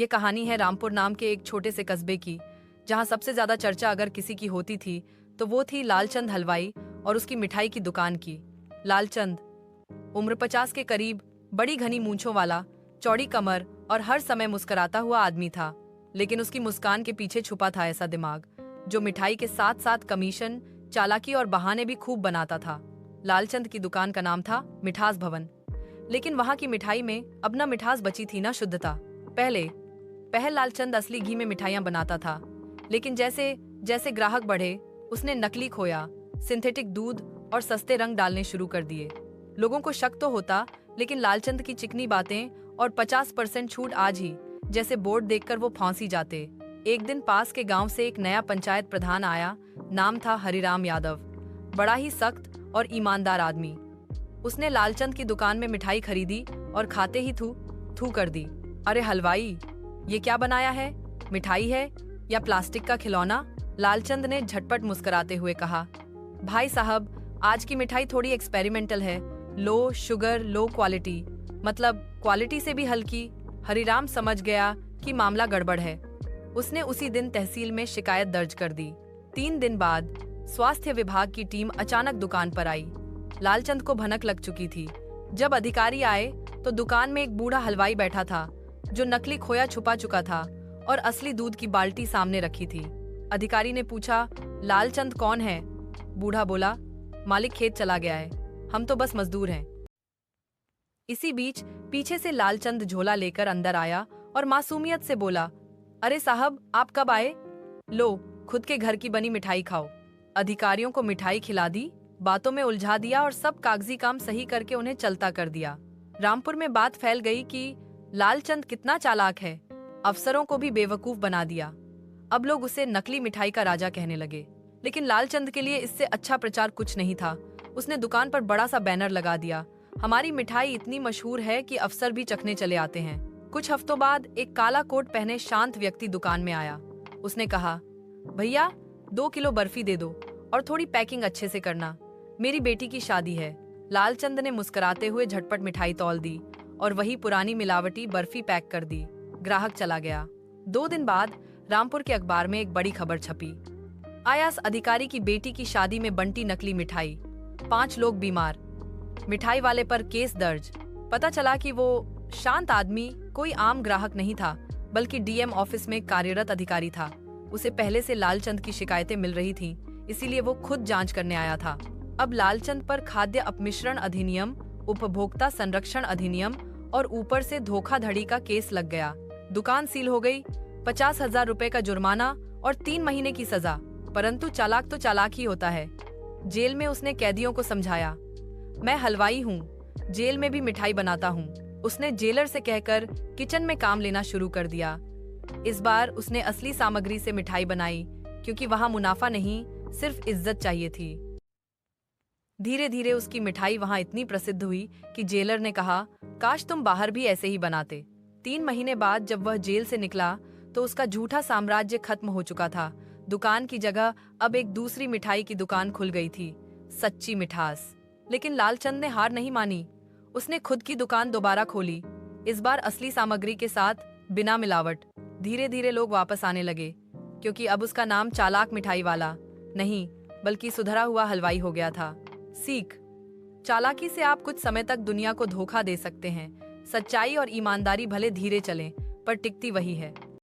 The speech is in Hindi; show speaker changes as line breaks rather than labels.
ये कहानी है रामपुर नाम के एक छोटे से कस्बे की, जहाँ सबसे ज्यादा चर्चा अगर किसी की होती थी तो वो थी लालचंद हलवाई और उसकी मिठाई की दुकान की। लालचंद उम्र 50 के करीब, बड़ी घनी मूंछों वाला, चौड़ी कमर और हर समय मुस्कुराता हुआ आदमी था। लेकिन उसकी मुस्कान के पीछे छुपा था ऐसा दिमाग जो मिठाई के साथ साथ कमीशन, चालाकी और बहाने भी खूब बनाता था। लालचंद की दुकान का नाम था मिठास भवन। लेकिन वहाँ की मिठाई में अब ना मिठास बची थी ना शुद्धता। पहले लालचंद असली घी में मिठाइयाँ बनाता था, लेकिन जैसे जैसे ग्राहक बढ़े उसने नकली खोया, सिंथेटिक दूध और सस्ते रंग डालने शुरू कर दिए। लोगों को शक तो होता, लेकिन लालचंद की चिकनी बातें और 50% छूट आज ही जैसे बोर्ड देखकर वो फांसी जाते। एक दिन पास के गांव से एक नया पंचायत प्रधान आया। नाम था हरिराम यादव। बड़ा ही सख्त और ईमानदार आदमी। उसने लालचंद की दुकान में मिठाई खरीदी और खाते ही थू थू कर दी। अरे हलवाई, ये क्या बनाया है? मिठाई है या प्लास्टिक का खिलौना? लालचंद ने झटपट मुस्कुराते हुए कहा, भाई साहब, आज की मिठाई थोड़ी एक्सपेरिमेंटल है। लो शुगर, लो क्वालिटी, मतलब क्वालिटी से भी हल्की। हरिराम समझ गया कि मामला गड़बड़ है। उसने उसी दिन तहसील में शिकायत दर्ज कर दी। 3 दिन बाद स्वास्थ्य विभाग की टीम अचानक दुकान पर आई। लालचंद को भनक लग चुकी थी। जब अधिकारी आए तो दुकान में एक बूढ़ा हलवाई बैठा था जो नकली खोया छुपा चुका था और असली दूध की बाल्टी सामने रखी थी। अधिकारी ने पूछा, लालचंद कौन है? बूढ़ा बोला, मालिक खेत चला गया है, हम तो बस मजदूर हैं। इसी बीच पीछे से लालचंद झोला लेकर अंदर आया और मासूमियत से बोला, अरे साहब, आप कब आए? लो, खुद के घर की बनी मिठाई खाओ। अधिकारियों को मिठाई खिला दी, बातों में उलझा दिया और सब कागजी काम सही करके उन्हें चलता कर दिया। रामपुर में बात फैल गई कि लालचंद कितना चालाक है। अफसरों को भी बेवकूफ बना दिया। अब लोग उसे नकली मिठाई का राजा कहने लगे। लेकिन लालचंद के लिए इससे अच्छा प्रचार कुछ नहीं था। उसने दुकान पर बड़ा सा बैनर लगा दिया, हमारी मिठाई इतनी मशहूर है कि अफसर भी चखने चले आते हैं। कुछ हफ्तों बाद एक काला कोट पहने शांत व्यक्ति दुकान में आया। उसने कहा, भैया 2 किलो बर्फी दे दो और थोड़ी पैकिंग अच्छे से करना, मेरी बेटी की शादी है। लालचंद ने मुस्कुराते हुए झटपट मिठाई तौल दी और वही पुरानी मिलावटी बर्फी पैक कर दी। ग्राहक चला गया। 2 दिन बाद रामपुर के अखबार में एक बड़ी खबर छपी, आईएएस अधिकारी की बेटी की शादी में बंटी नकली मिठाई, 5 लोग बीमार, मिठाई वाले पर केस दर्ज। पता चला कि वो शांत आदमी कोई आम ग्राहक नहीं था, बल्कि डीएम ऑफिस में कार्यरत अधिकारी था। उसे पहले से लालचंद की शिकायतें मिल रही थीं, इसीलिए वो खुद जांच करने आया था। अब लालचंद पर खाद्य अपमिश्रण अधिनियम, उपभोक्ता संरक्षण अधिनियम और ऊपर से धोखाधड़ी का केस लग गया। दुकान सील हो गई, 50,000 रुपए का जुर्माना और 3 महीने की सजा। परंतु चालाक तो चालाक ही होता है। जेल में उसने कैदियों को समझाया, मैं हलवाई हूँ, जेल में भी मिठाई बनाता हूँ। उसने जेलर से कहकर किचन में काम लेना शुरू कर दिया। इस बार उसने असली सामग्री से मिठाई बनाई, क्योंकि वहाँ मुनाफा नहीं, सिर्फ इज्जत चाहिए थी। धीरे धीरे उसकी मिठाई वहाँ इतनी प्रसिद्ध हुई कि जेलर ने कहा, काश तुम बाहर भी ऐसे ही बनाते। 3 महीने बाद जब वह जेल से निकला तो उसका झूठा साम्राज्य खत्म हो चुका था। दुकान की जगह अब एक दूसरी मिठाई की दुकान खुल गई थी, सच्ची मिठास। लेकिन लालचंद ने हार नहीं मानी। उसने खुद की दुकान दोबारा खोली, इस बार असली सामग्री के साथ, बिना मिलावट। धीरे धीरे लोग वापस आने लगे, क्योंकि अब उसका नाम चालाक मिठाई वाला नहीं, बल्कि सुधरा हुआ हलवाई हो गया था। सीख, चालाकी से आप कुछ समय तक दुनिया को धोखा दे सकते हैं। सच्चाई और ईमानदारी भले धीरे चलें, पर टिकती वही है।